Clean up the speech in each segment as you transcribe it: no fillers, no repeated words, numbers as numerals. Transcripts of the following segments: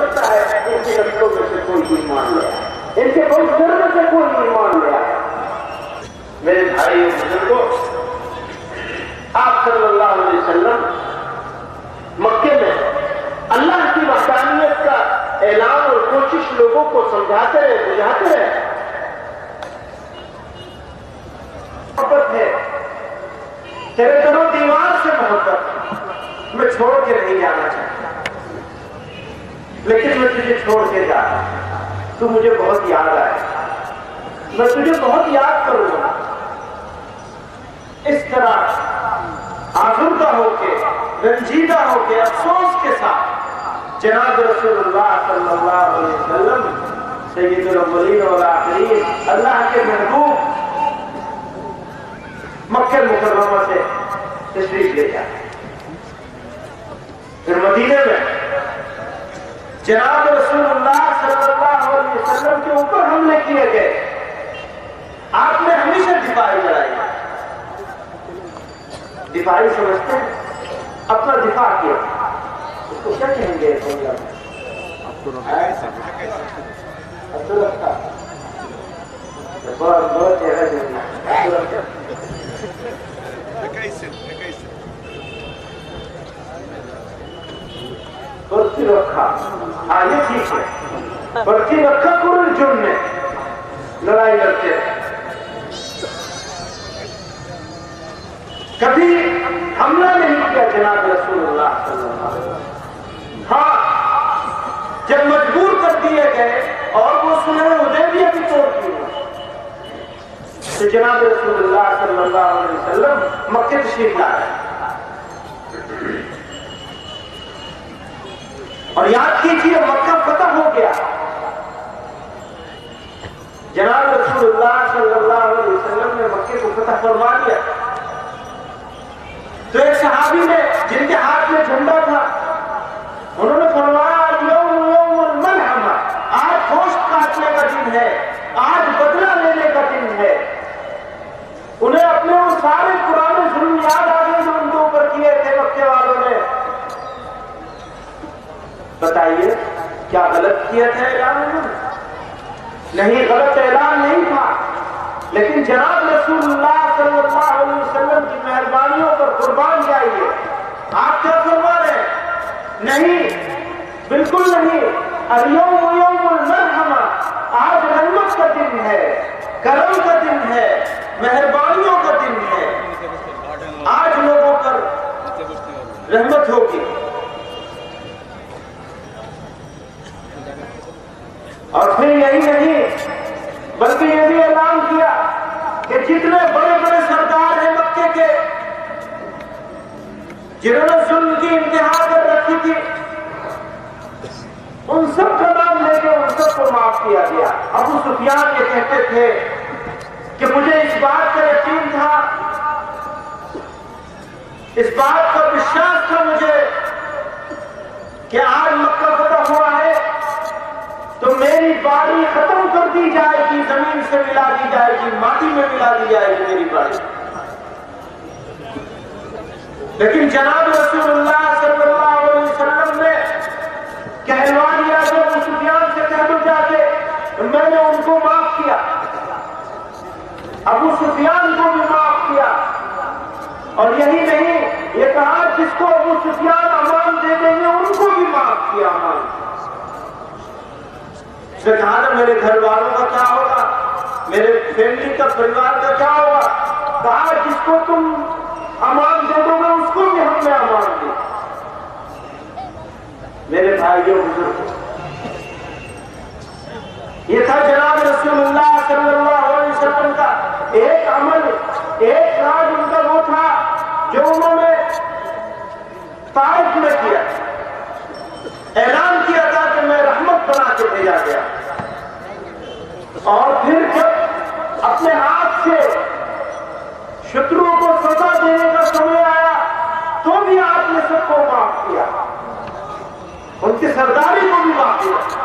سکتا ہے ان کے رستوں میں سے کوئی ایمان لے آئے، ان کے بہتر میں سے کوئی ایمان لے آئے۔ میرے بھائیوں بزرگوں، آپ صلی اللہ علیہ وسلم مکے میں اللہ کی وحدانیت کا اعلان اور کوشش لوگوں کو سمجھاتے رہے، بجھاتے رہے۔ محبت ہے، تیرے در و دیوار سے محبت، میں چھوڑ کے نہیں جانا چاہتا، لیکن میں تجھے چھوڑ کے جا رہا ہوں، تو مجھے بہت یاد آئے، میں تجھے بہت یاد کروں گا۔ اس طرح آزردہ ہو کے، رنجیدہ ہو کے، افسوس کے ساتھ جناب رسول اللہ صلی اللہ علیہ وسلم سید الاولین والآخرین، اللہ کے محبوب مکہ مکرمہ سے تشریف لے جائے۔ پھر مدینے میں جناب رسول اللہ صلی اللہ علیہ وسلم کے اوپر حملے کیے گئے، آپ نے ہمیشہ دفاعی لڑائی، دفاعی سمجھتے ہیں، اپنا دفاع کیا، اس کو کیا کہیں گے؟ برتی رکھا، ہاں یہ ٹھیک ہے، برتی رکھا کل جرم میں لڑائی لڑتے ہیں، کبھی حملہ نہیں کیا جناب رسول اللہ صلی اللہ علیہ وسلم۔ ہاں جب مجبور کر دیے گئے اور وہ صلح حدیبیہ بھی توڑ دی تو جناب رسول اللہ صلی اللہ علیہ وسلم مکہ تشریف لائے، اور یاد کیجیے مکہ فتح ہو گیا، جناب رسول اللہ صلی اللہ علیہ وسلم نے مکے کو فتح فرما دیا۔ تو ایک صحابی نے، جن کے ہاتھ میں جھنڈا تھا، انہوں نے فرمایا یوم یوم الملحمہ، آج گوشت کاٹنے کا دن ہے، آج بدلہ لینے کا دن ہے۔ انہیں اپنے وہ سارے پرانے ظلم یاد آ گئے جو ان کے اوپر کیے تھے مکے والوں نے۔ بتائیے کیا غلط کیا تھا اعلان میں؟ نہیں، غلط اعلان نہیں تھا، لیکن جناب رسول اللہ صلی اللہ علیہ وسلم کی مہربانیوں پر قربان جائیے۔ آپ کیا فرما رہے ہیں؟ نہیں، بالکل نہیں۔ اليوم یوم المرحمہ، آج رحمت کا دن ہے، کرم کا دن ہے، مہربانیوں کا دن ہے، آج لوگوں پر رحمت ہوگی۔ اور پھر یہی نہیں بلکہ یہ بھی اعلان کیا کہ جتنے بڑے بڑے سردار ہیں مکے کے، جنہوں نے ظلم کی انتہا کر رکھی تھی، ان سب کا نام لے کے ان سب کو معاف کیا گیا۔ ابو سفیان یہ کہتے تھے کہ مجھے اس بات کا یقین تھا، اس بات کا وشواس تھا مجھے کہ آج مکہ فتح ہوا ہے تو میری باری ختم کر دی جائے گی، زمین سے ملا دی جائے گی، ماٹی میں ملا دی جائے گی میری باری۔ لیکن جناب رسول اللہ صلی اللہ علیہ وسلم نے کہلوا دیا کہ ابو سفیان سے کہہ دو جا کے میں نے ان کو معاف کیا، ابو سفیان کو بھی معاف کیا۔ اور یہی نہیں، یہ کہا جس کو ابو سفیان امان دے دیں گے ان کو بھی معاف کیا امان۔ اس نے کہا نا میرے گھر والوں کا کیا ہوگا، میرے فیملی کا، پریوار کا کیا ہوگا؟ کہا جس کو تم امان دے دو گے اس کو بھی ہم نے امان دی۔ میرے بھائیوں بزرگوں، یہ تھا جناب رسول اللہ صلی اللہ علیہ وسلم کا ایک عمل، ایک راز ان کا وہ تھا جو انہوں نے طائف میں کیا، اعلان کیا تھا کہ میں رحمت بنا کے بھیجا گیا، اور پھر جب اپنے ہاتھ سے شتروں کو سزا دینے کا سمے آیا تو بھی آپ نے سب کو معاف کیا، ان کی سرداری کو بھی معاف کیا۔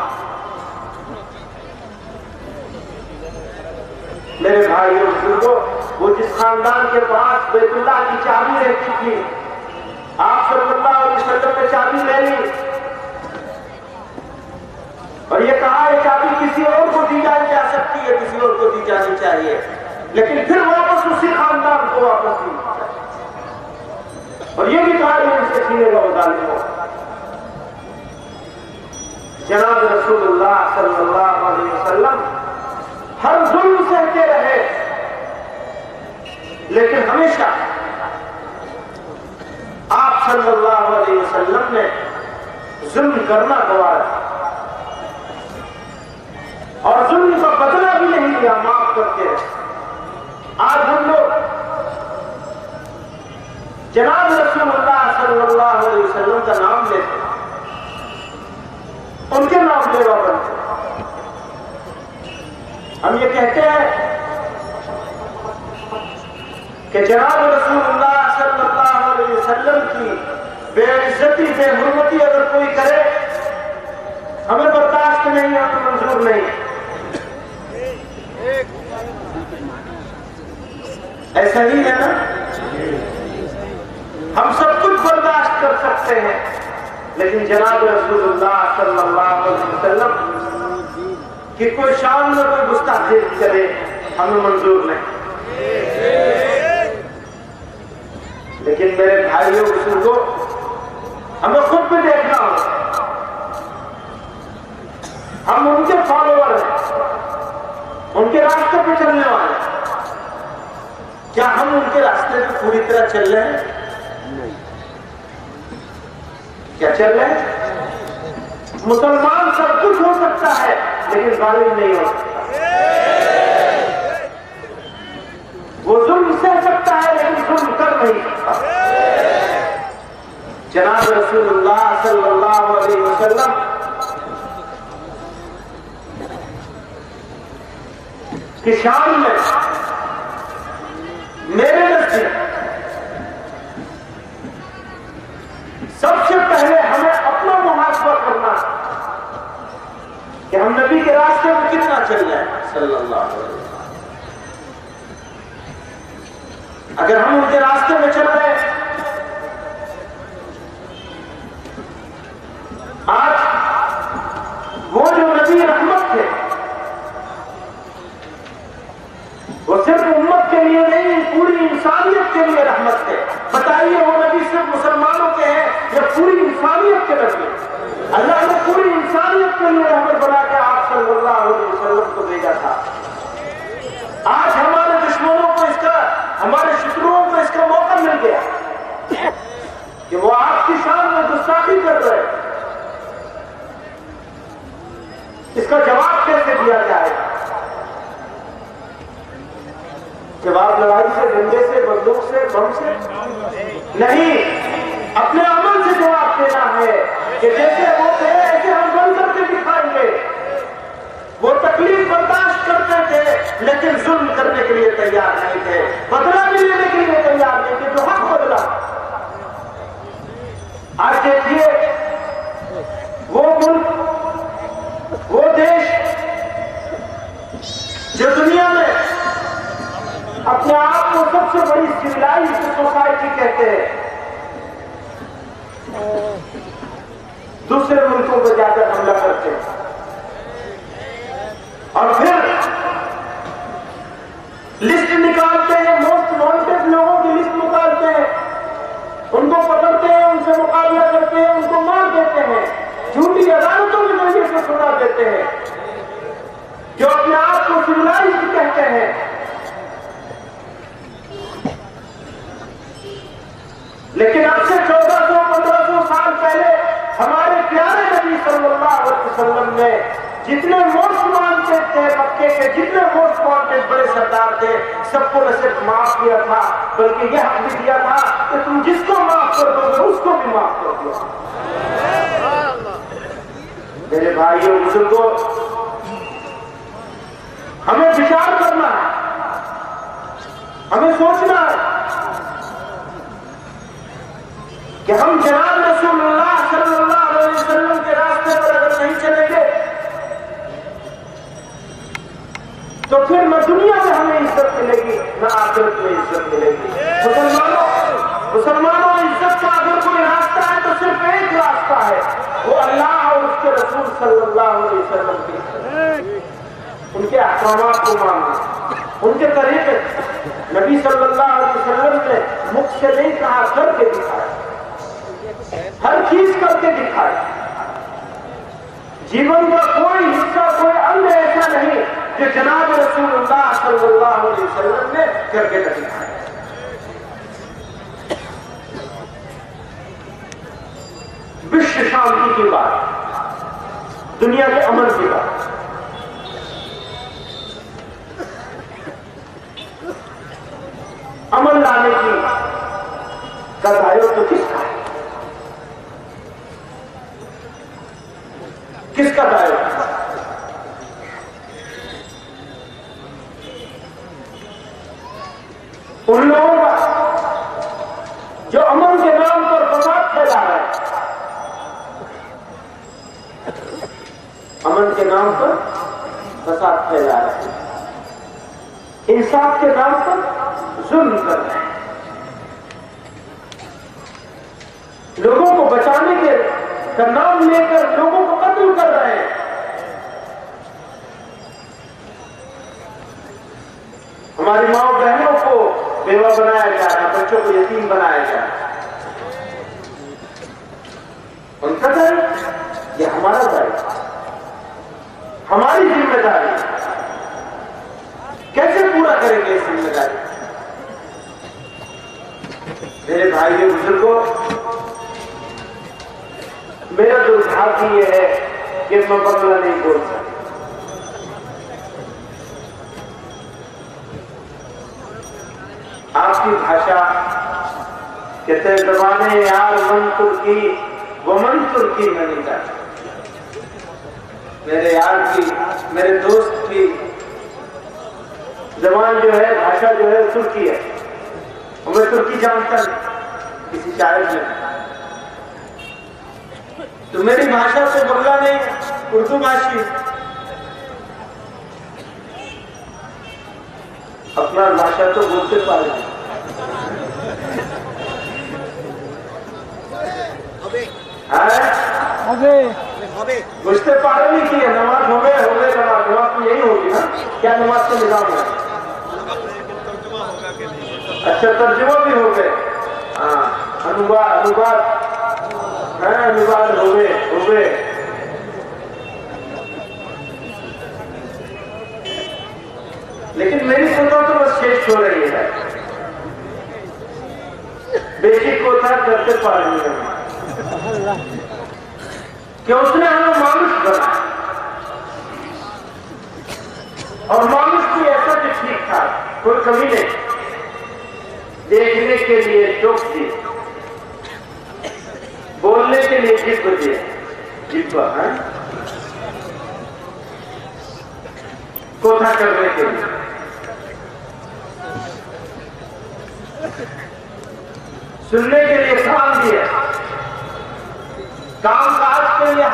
میرے بھائیوں بزرگوں، وہ جس خاندان کے پاس بیت اللہ کی چابی رہتی تھی، آپ صلی اللہ علیہ وسلم نے چابی لے لی، چاہیے، لیکن پھر واپس اسی خاندان کو واپس بھی، اور یہ بھی کہا ان سے چھینے گا وہ ظالموں۔ جناب رسول اللہ صلی اللہ علیہ وسلم ہر ظلم سہتے رہے، لیکن ہمیشہ آپ صلی اللہ علیہ وسلم نے ظلم کرنا گوارا اور ظلم کا بدلہ بھی نہیں لیا، معاف کرتے رہے۔ آج ہم لوگ جناب رسول اللہ صلی اللہ علیہ وسلم کا نام لیتے ہیں، ان کے نام لیوا بنتے ہیں، ہم یہ کہتے ہیں کہ جناب رسول اللہ صلی اللہ علیہ وسلم کی بے عزتی بے حرمتی اگر کوئی کرے ہمیں برداشت نہیں، ہمیں منظور نہیں۔ ایسا ہی ہے نا، ہم سب کچھ برداشت کر سکتے ہیں، لیکن جناب رسول اللہ صلی اللہ علیہ وسلم کی کوئی شان میں کوئی گستاخی کرے ہمیں منظور نہیں۔ لیکن میرے بھائیوں بزرگوں، ہمیں خود بھی دیکھنا ہوگا، ہم ان کے فالوور ہیں، ان کے راستے پہ چلنے والے ہیں، کیا ہم ان کے راستے پہ پوری طرح چل رہے ہیں؟ کیا چل رہے ہیں؟ مسلمان سب کچھ ہو سکتا ہے لیکن ظالم نہیں ہو سکتا، وہ ظلم سہ سکتا ہے لیکن ظلم کر نہیں سکتا۔ جناب رسول اللہ صلی اللہ علیہ وسلم کی شان میں میرے نزدیک سب سے پہلے ہمیں اپنا محاسبہ کرنا کہ ہم نبی کے راستے میں کتنا چل رہے ہیں صلی اللہ علیہ وسلم۔ اگر ہم ان کے راستے میں چل رہے ہیں، آج وہ جو نبی رحمت تھے وہ صرف امت کے لیے نہیں، پوری انسانیت کے لیے رحمت تھے۔ بتائیے وہ نبی صرف مسلمانوں کے ہیں یا پوری انسانیت کے نبی؟ اللہ نے پوری انسانیت کے لیے رحمت بنا کے آپ صلی اللہ علیہ وسلم کو بھیجا تھا۔ آج ہمارے دشمنوں کو ہمارے شتروؤں کو اس کا موقع مل گیا کہ وہ آپ کی شان میں گستاخی کر رہے ہیں، اس کا جواب کیسے دیا جائے؟ جواب لڑائی سے، ڈنڈے سے، بندوق سے، بم سے نہیں، اپنے عمل سے جواب دینا ہے کہ جیسے وہ تھے ایسے ہم بن کر کے دکھائیں گے۔ وہ تکلیف برداشت کرتے تھے لیکن ظلم کرنے کے لیے تیار نہیں تھے، بدلہ بھی لینے کے لیے تیار نہیں تھے، جو حق بدلا۔ آج دیکھیے وہ ملک، وہ دیش جو دنیا میں اپنے آپ کو سب سے بڑی سویلائزڈ سوسائٹی کہتے ہیں، دوسرے ملکوں پہ جا کر حملہ کرتے ہیں اور پھر لسٹ نکالتے ہیں، موسٹ وانٹیڈ لوگوں کی لسٹ نکالتے ہیں، ان کو پکڑتے ہیں، ان سے مقابلہ کرتے ہیں، ان کو مار دیتے ہیں، جھوٹی عدالتوں کے ذریعے سے سزا دیتے ہیں، جو اپنے آپ کو سویلائزڈ کہتے ہیں۔ لیکن اب سے 1400-1500 سال پہلے ہمارے پیارے نبی صلی اللہ علیہ وسلم نے جتنے موسٹ وانٹیڈ تھے مکے کے، جتنے موسٹ وانٹیڈ بڑے سردار تھے، سب کو نہ صرف معاف کیا تھا بلکہ یہ حق بھی دیا تھا کہ تم جس کو معاف کر دو گے اس کو بھی معاف کر دو۔ میرے بھائیوں بزرگوں، ہمیں وچار کرنا ہے، ہمیں سوچنا ہے کہ ہم جناب رسول اللہ صلی اللہ علیہ وسلم کے راستے پر اگر نہیں چلیں گے تو پھر نہ دنیا میں ہمیں عزت ملے گی نہ آخرت میں عزت ملے گی۔ مسلمانوں عزت کا اگر کوئی راستہ ہے تو صرف ایک راستہ ہے، وہ اللہ اور اس کے رسول صلی اللہ علیہ وسلم کی، ان کے احکامات کو ماننا۔ ان کے طریقے نبی صلی اللہ علیہ وسلم نے مکھ سے نہیں کہا، کر کے دکھایا، ہر چیز کر کے دکھایا۔ جیون کا کوئی حصہ، کوئی انگ ایسا نہیں جو جناب رسول اللہ صلی اللہ علیہ وسلم نے کر کے دکھایا۔ وشو شانتی کی بات، دنیا کے امن کی بات، امن لانے کی کا دائرہ تو کس کا ہے؟ کس کا دائرہ؟ ان لوگوں کا جو امن کے نام پر فساد پھیلا رہے ہیں، امن کے نام پر فساد پھیلا رہے ہیں، انصاف کے نام پر ظلم کر رہے ہیں، لوگوں کو بچانے کے کا نام لے کر لوگوں کو قتل کر رہے ہیں۔ ہماری ماں بہنوں کو بیوہ بنایا جا رہا ہے، بچوں کو یتیم بنایا جا رہا ہے۔ ان کا دائرہ، یہ ہمارا دائرہ، ہماری ذمہ داری، کیسے پورا کریں گے اس ذمہ داری؟ میرے بھائیو بزرگوں، میرا دربھاگیہ یہ ہے کہ میں بنگلہ نہیں بول سکتا۔ آپ کی بھاشا کہتے ہیں زبانیں یار من ترکی وہ من ترکی میں نہیں جاتا۔ میرے یار کی، میرے دوست کی زبان جو ہے، بھاشا جو ہے ترکی ہے، اور میں ترکی جانتا نہیں کسی شاعر میں، تو میری بھاشا تو بنگلہ نہیں، اردو بھاشی، اپنا بھاشا تو بولتے پارے ہیں۔ بجھتے پارے نہیں کیے، نماز ہو گئے نماز تو یہی ہوگی نا، کیا نماز کا نظام ہے؟ اچھا ترجمہ بھی ہو گئے، انواد ہو گئے۔ لیکن میری سنتا تو بس شیش ہو رہی ہے، بیٹی کو تھا کرتے پارے نہیں کہ اس نے ہمیں مانوس بنا، اور مانوس کی ایسا بھی ٹھیک تھا، کوئی کمی نہیں، دیکھنے کے لیے چوک دی، بولنے کے لیے جب دیا، جبا ہے کوٹھا کرنے کے لیے، سننے کے لیے کام دیا، کام کاج کے لیے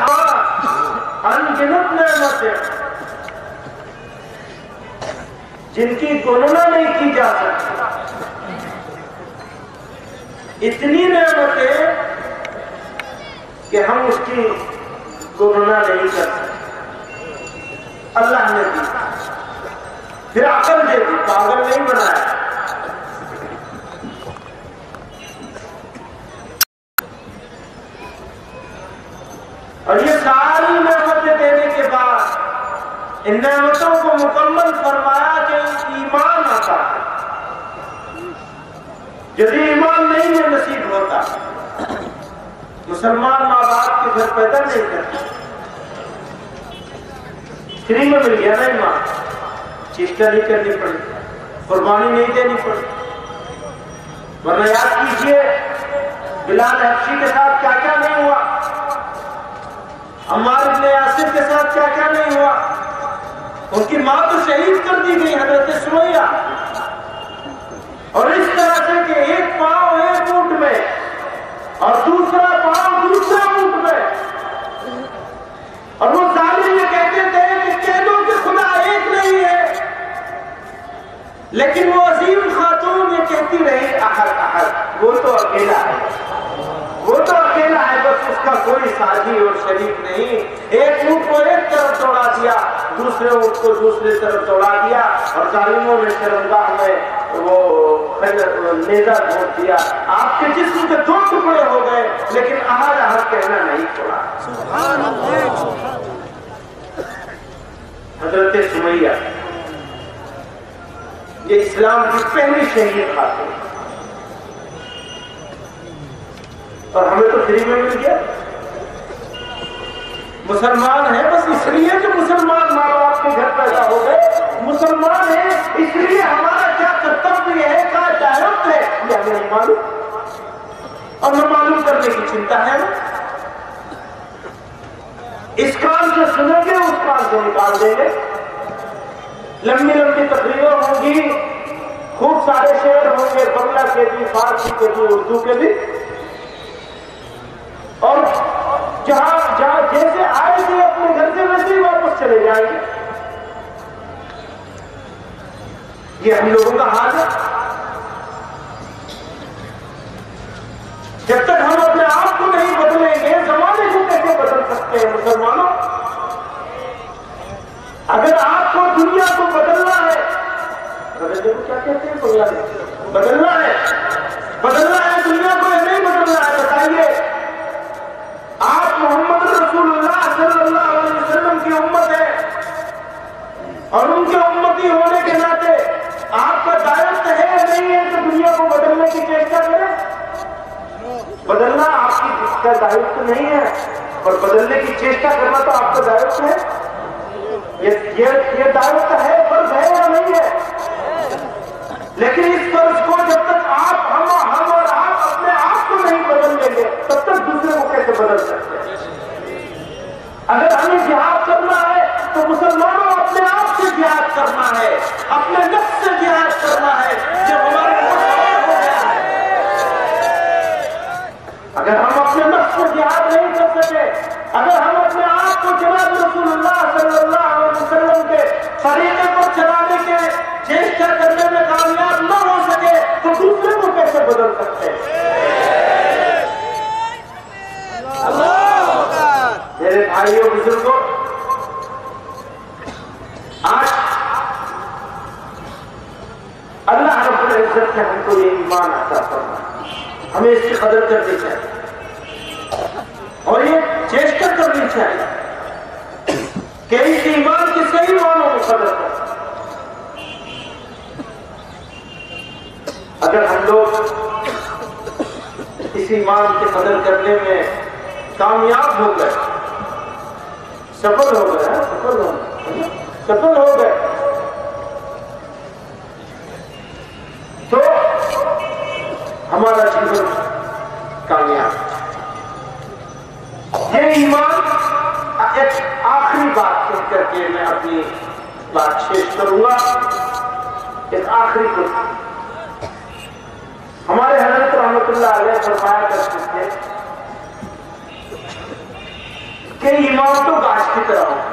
انگنت نعمتیں جن کی گننا نہیں کی جا سکتی، اتنی نعمتیں کہ ہم اس کی گننا نہیں کر سکتے، اللہ نے دی، پھر عقل دے دی، پاگل نہیں بنایا۔ اور یہ ساری نعمتیں دینے کے بعد ان نعمتوں کو مکمل فرمایا کہ ایمان آتا ہے، یدی ایمان نہیں میں نصیب ہوتا، مسلمان ماں باپ کے گھر پیدا نہیں کرتا، فری میں مل گیا نا ایمان، چیشٹا نہیں کرنی پڑی، قربانی نہیں دینی پڑی، ورنہ یاد کیجئے بلال حبشی کے ساتھ کیا کیا نہیں ہوا، عمار بن یاسر کے ساتھ کیا کیا نہیں ہوا، ان کی ماں تو شہید کر دی گئی حضرت سمیہ، اور اس طرح سے کہ ایک پاؤں ایک اونٹ میں اور دوسرا پاؤں دوسرے اونٹ میں، اور وہ ظالم یہ کہتے تھے کہ کہہ دو کہ خدا ایک نہیں ہے، لیکن وہ عظیم خاتون یہ کہتی رہی احد احد، وہ تو اکیلا ہے، وہ تو اکیلا ہے، بس اس کا کوئی ساتھی اور شریک نہیں۔ ایک اونٹ کو ایک طرف دوڑا دیا، دوسرے اونٹ کو دوسری طرف دوڑا دیا اور ظالموں نے شرمگاہ میں وہ نیزہ ڈھونڈ دیا. آپ کے جسم کے 2 ٹکڑے ہو گئے لیکن احد احد کہنا نہیں چھوڑا. حضرت سمیہ یہ اسلام کی پہلی شہید خاتون اور ہمیں تو فری میں مل گیا. مسلمان ہیں بس اس لیے کہ مسلمان ماں باپ کے گھر پیدا ہو گئے. مسلمان ہیں اس لیے ہمارا کیا کرتویہ ہے کیا دائرت ہے یہ ہمیں نہیں معلوم اور نہ معلوم کرنے کی چنتا ہے. اس کان سے سنیں گے اس کان سے نکال دیں گے. لمبی لمبی تقریریں ہوں گی, خوب سارے شعر ہوں گے, بنگلہ کے بھی, فارسی کے بھی, اردو کے بھی, اور جہاں جیسے آئے تھے اپنے گھر سے ویسے ہی واپس چلے جائیں گے. یہ ہم لوگوں کا حال ہے. جب تک ہم اپنے آپ کو نہیں بدلیں گے زمانے کو کیسے بدل سکتے ہیں مسلمانوں؟ اگر آپ کو دنیا کو بدلنا ہے, بدلنے کو کیا کہتے ہیں بنگلہ میں؟ بدلنا ہے دنیا کو, یہ نہیں بدلنا ہے. بتائیے آپ محمد رسول اللہ صلی اللہ علیہ وسلم کی امت ہے اور ان کے امتی ہونے کے ناطے آپ کا دائرت ہے نہیں ہے کہ دنیا کو بدلنے کی چیسٹا کریں؟ بدلنا آپ کی دائرت نہیں ہے اور بدلنے کی چیسٹا کرنا تو آپ کا دائرت ہے. یہ دعوت ہے, فرض ہے یا نہیں ہے؟ لیکن اس فرض کو جب تک ہم اور آپ اپنے آپ کو نہیں بدل لیں گے تب تک دوسرے کو کیسے بدل سکتے ہیں؟ اگر ہمیں جہاد کرنا ہے تو مسلمانوں اپنے آپ سے جہاد کرنا ہے, اپنے نفس سے جہاد کرنا ہے جو ہمارے مستقبل ہو گیا ہے. اگر ہم اپنے نفس سے جہاد نہیں کر سکے, اگر ہم اپنے آپ کو جناب رسول اللہ صلی اللہ علیہ وسلم کے طریقے پر چلانے کے چیسٹا کرنے میں کامیاب نہ ہو سکے تو دوسرے کو کیسے بدل سکتے ہیں؟ میرے بھائیوں بزرگوں, آج اللہ رب العزت نے ہم کو یہ ایمان عطا فرمایا, ہمیں اس کی قدر کرنی چاہیے اور یہ چیسٹا کرنی چاہیے کہ اس ایمان کی صحیح معنوں میں قدر کریں. اگر ہم لوگ اس ایمان کی قدر کرنے میں کامیاب ہو گئے, سفل ہو گئے, سفل ہو گئے تو ہمارا جیون کامیاب. یہ ایمان ایک آخری بات کہہ کر کے میں اپنی بات شیش کروں گا. ایک آخری کچھ ہمارے حضرت رحمت اللہ علیہ فرمایا کرتے تھے کہ ایمان تو گاچھ کی طرح ہوتا ہے.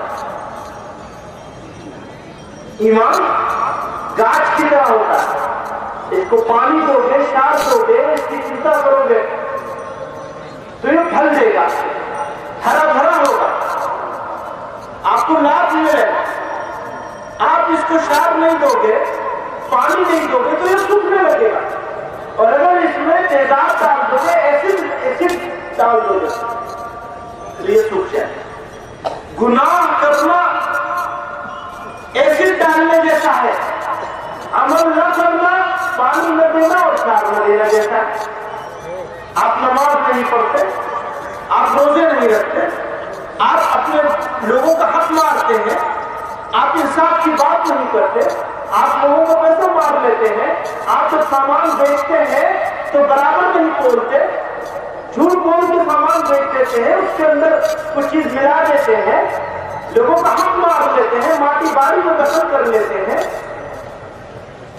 ایمان گاچھ کی طرح ہوتا ہے. اس کو پانی دو گے, شار دو گے, اس کی چنتا کرو گے تو یہ پھل دے گا, ہرا بھرا ہوگا, آپ کو لابھ ملے گا. آپ اس کو شار نہیں دو گے, پانی نہیں دو گے تو یہ سوکھنے لگے گا. اور اگر اس میں تیزاب ڈال دو گے, ایسڈ ڈال دو گے تو یہ سوکھ جائے. گناہ کرنا ایسڈ ڈالنے جیسا ہے, عمل نہ کرنا پانی نہ دینا اور شار نہ دینا جیسا ہے. آپ نماز نہیں پڑھتے, آپ روزے نہیں رکھتے, آپ اپنے لوگوں کا حق مارتے ہیں, آپ انصاف کی بات نہیں کرتے, آپ لوگوں کو پیسہ مار لیتے ہیں, آپ جب سامان بیچتے ہیں تو برابر نہیں تولتے, جھوٹ بول کے سامان بیچ دیتے ہیں, اس کے اندر کچھ چیز ملا دیتے ہیں, لوگوں کا حق مار لیتے ہیں, ماٹی باری میں دخل کر لیتے ہیں,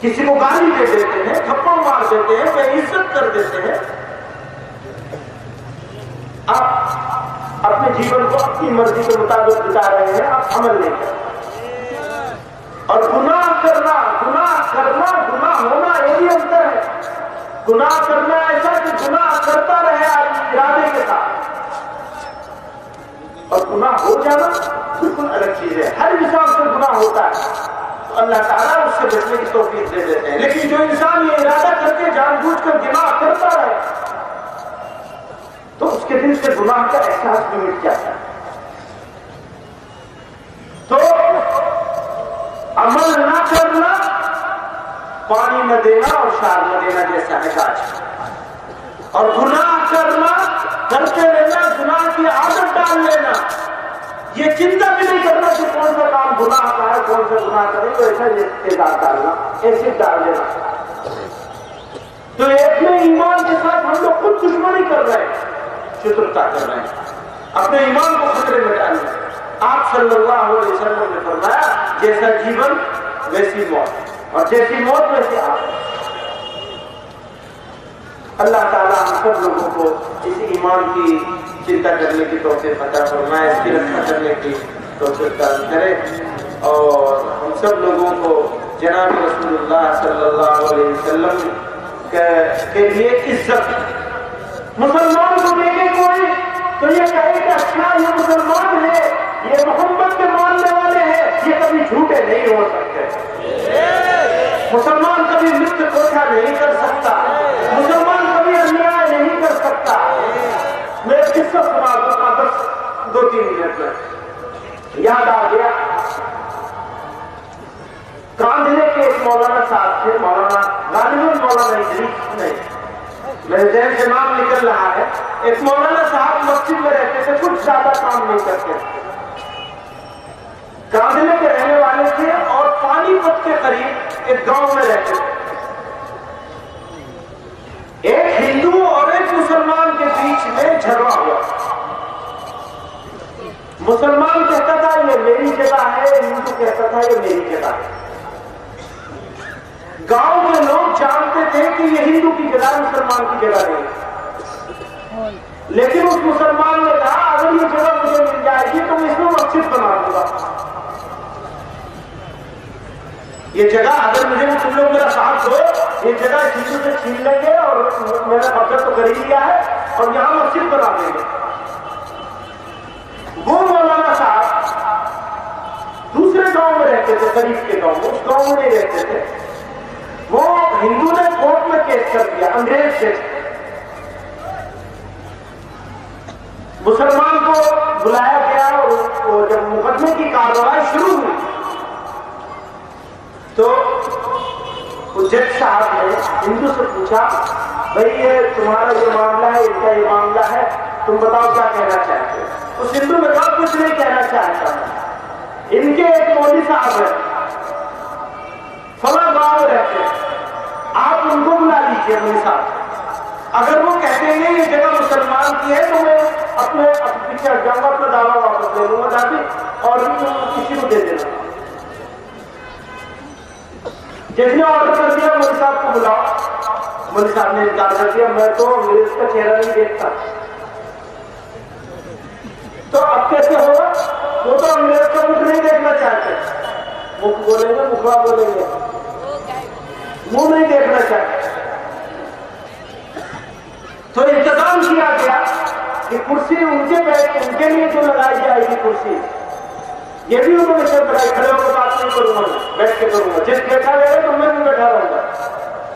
کسی کو گالی دے دیتے ہیں, تھپڑ مار دیتے ہیں, بے عزت کر دیتے ہیں. آپ اپنے جیون کو اپنی مرضی کے مطابق بتا رہے ہیں, آپ عمل نہیں کرتے. اور گناہ کرنا گناہ ہونا یہ بھی انتر ہے. گناہ کرنا ایسا کہ گناہ کرتا رہے آپ ارادے کے ساتھ, اور گناہ ہو جانا بالکل الگ چیز ہے. ہر انسان سے گناہ ہوتا ہے تو اللہ تعالیٰ اس سے بچنے کی توفیق دے دیتے ہیں. لیکن جو انسان یہ ارادہ کر کے جان بوجھ کر گناہ کرتا ہے تو اس کے دل سے گناہ کا احساس بھی مٹ جاتا ہے. تو عمل نہ کرنا پانی نہ دینا اور شار نہ دینا جیسا ہے آج. اور گناہ کرنا کرتے رہنا, گناہ کی عادت ڈال لینا, یہ چنتا بھی نہیں کرنا کہ کون سا کام گناہ کا ہے کون سا گناہ کرے تو ایسا اعتقاد ڈالنا, ایسے ڈال دینا. تو اپنے ایمان کے ساتھ ہم لوگ خود دشمنی کر رہے ہیں, شترتا کر رہے ہیں, اپنے ایمان کو خطرے میں ڈال رہے ہیں. آپ صلی اللہ علیہ وسلم نے فرمایا جیسا جیون ویسی موت اور جیسی موت ویسی آپ. اللہ تعالیٰ ہم سب لوگوں کو اس ایمان کی چنتا کرنے کی توفیق عطا فرمائے, اس کی رکھا کرنے کی توفیق عطا کرے, اور ہم سب لوگوں کو جناب رسول اللہ صلی اللہ علیہ وسلم کے لیے عزت. مسلمان کو دیکھے کوئی تو یہ کہے کہ اچھا یہ مسلمان ہے, یہ محمد کے ماننے والے ہیں, یہ کبھی جھوٹے نہیں ہو سکتے. مسلمان کبھی مت کوٹھا نہیں کر سکتا, مسلمان کبھی انیائے نہیں کر سکتا. میں ایک قصہ سنا دوں گا بس 2-3 منٹ میں, یاد آ گیا. کاندھلے کے ایک مولانا صاحب تھے, مولانا غالباً مولانا ادریس نہیں, میرے ذہن سے نام نکل رہا ہے. ایک مولانا صاحب مسجد میں رہتے تھے, کچھ زیادہ کام نہیں کرتے تھے, کاندھلے کے رہنے والے تھے اور پانی پت کے قریب ایک گاؤں میں رہتے تھے. ایک ہندو اور ایک مسلمان کے بیچ میں جھگڑا ہوا. مسلمان کہتا تھا یہ میری جگہ ہے, ہندو کہتا تھا یہ میری جگہ ہے. گاؤں کے لوگ جانتے تھے کہ یہ ہندو کی جگہ مسلمان کی جگہ نہیں, لیکن اس مسلمان نے کہا اگر یہ جگہ مجھے مل جائے گی تو میں اس میں مسجد بنا دوں گا. یہ جگہ اگر مجھے تم لوگ میرا ساتھ دو, یہ جگہ ہندو سے چھین لیں گے اور میں نے قبضہ تو کر ہی لیا ہے اور یہاں مسجد بنا دیں گے. وہ مولانا صاحب دوسرے گاؤں میں رہتے تھے, قریب کے گاؤں میں, اس گاؤں میں نہیں رہتے تھے. وہ ہندو نے کورٹ میں کیس کر دیا, انگریز سے. مسلمان کو بلایا گیا اور جب مقدمے کی کارروائی شروع ہوئی تو جج صاحب نے ہندو سے پوچھا بھئی یہ تمہارا یہ معاملہ ہے, ان کا یہ معاملہ ہے, تم بتاؤ کیا کہنا چاہتے ہو. اس ہندو نے کہا کچھ نہیں کہنا چاہتا, ان کے ایک مولوی صاحب ہیں فلاں گاؤں رہتے ہیں, آپ ان کو بلا لیجیے مولوی صاحب. اگر وہ کہتے ہیں یہ جگہ مسلمان کی ہے تو میں اپنے پیچھے ہٹ جاؤں گا, اپنا دعویٰ واپس لے لوں گا جا کے اور کسی کو دے دینا. جس نے آرڈر کر دیا مولوی صاحب کو بلاؤ, مولوی صاحب نے انکار کر دیا, میں تو انگریز کا چہرہ نہیں دیکھتا. تو اب کیسے ہوگا, وہ تو انگریز کا مکھ نہیں دیکھنا چاہتے, مکھ بولیں گے, مکھوا بولیں گے, منہ نہیں دیکھنا چاہتے. تو انتظام کیا گیا کہ کرسی ان کے لیے جو لگائی جائے گی کرسی, یہ بھی انہوں نے شرط لگائی, کھڑے ہو کے بات نہیں کروں گا, بیٹھ کے کروں گا, جس بیٹھا رہے تو میں بھی بیٹھا رہوں گا.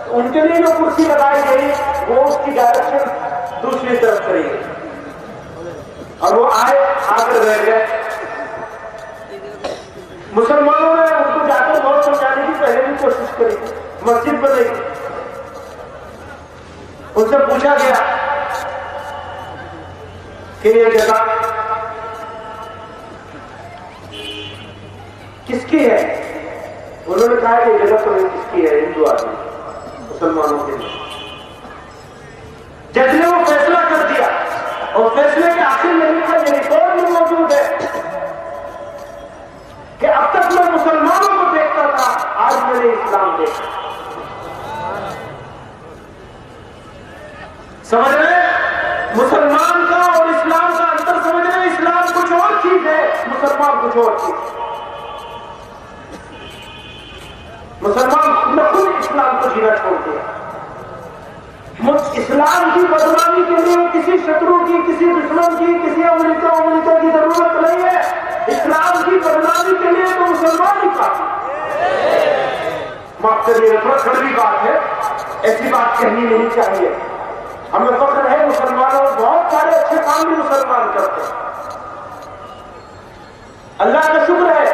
ان کے لیے جو کرسی لگائی گئی وہ اس کی ڈائریکشن دوسری طرف کرے گی, اور وہ آئے آ کر بیٹھ گئے. مسلمانوں نے ان کو جا کر بہت سمجھانے کی پہلے بھی کوشش کری, مسجد بنے گی. ان سے پوچھا گیا کہ یہ جگہ کس کی ہے. انہوں نے کہا کہ یہ جگہ تو کس کی ہے, ہندو آدمی مسلمانوں کے لیے. جج نے وہ فیصلہ کر دیا اور فیصلے کے آخر میں لکھا, یہ ریکارڈ میں موجود ہے کہ اب تک میں مسلمانوں کو دیکھتا تھا, آج میں نے اسلام دیکھا. سمجھ رہے مسلمان کا اور اسلام کا انتر سمجھ رہے. اسلام کچھ اور چیز ہے, مسلمان کچھ اور چیز. مسلمان نے خود اسلام کو جینا چھوڑ دیا. اسلام کی بدنامی کے لیے کسی شترو کی، کسی دشمن کی، کسی امریکہ کی ضرورت نہیں ہے. اسلام کی بدنامی کے لیے تو مسلمان ہی کافی. معاف کریے، تھوڑا کڑوی بات ہے، ایسی بات کہنی نہیں چاہیے. ہمیں فخر ہے مسلمانوں، بہت سارے اچھے کام بھی مسلمان کرتے ہیں. اللہ کا شکر ہے،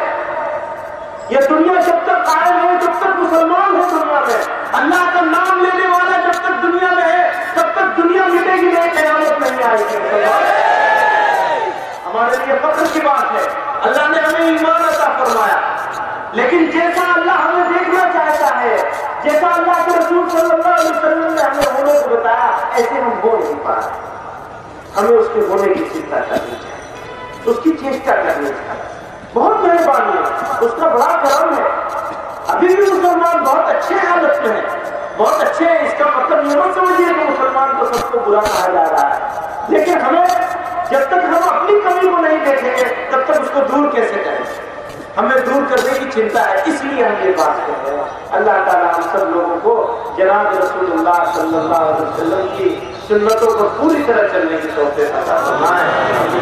یہ دنیا جب تک قائم ہے، جب تک مسلمان ہے دنیا میں، اللہ کا نام لینے والا جب تک دنیا میں ہے، تب تک دنیا مٹے گی نہیں، قیامت نہیں آئے گی. ہمارے لیے فخر کی بات ہے. اللہ نے ہمیں ایمان عطا فرمایا، لیکن جیسا اللہ ہمیں دیکھنا چاہتا ہے، جیسا اللہ کے رسول صلی اللہ علیہ وسلم نے ہمیں ہونے کو بتایا، ایسے ہم ہو نہیں پا رہے. ہمیں اس کے ہونے کی چنتا کرنی چاہیے، اس کی چیشٹا کرنی چاہیے. بہت مہربانی ہے، اس کا بڑا کرم ہے. ابھی بھی مسلمان بہت اچھے حالت میں ہیں، بہت اچھے ہیں. اس کا مطلب یہ مت سمجھیے کہ مسلمان کو سب کو برا کہا جا رہا ہے. لیکن ہمیں جب تک ہم اپنی کمی کو نہیں دیکھیں گے، تب تک اس کو دور کیسے کریں گے؟ ہمیں دور کرنے کی چنتا ہے، اس لیے ہم یہ بات کر رہے ہیں. اللہ تعالیٰ ہم سب لوگوں کو جناب رسول اللہ صلی اللہ علیہ وسلم کی سنتوں پر پوری طرح چلنے کی توفیق عطا فرمائے.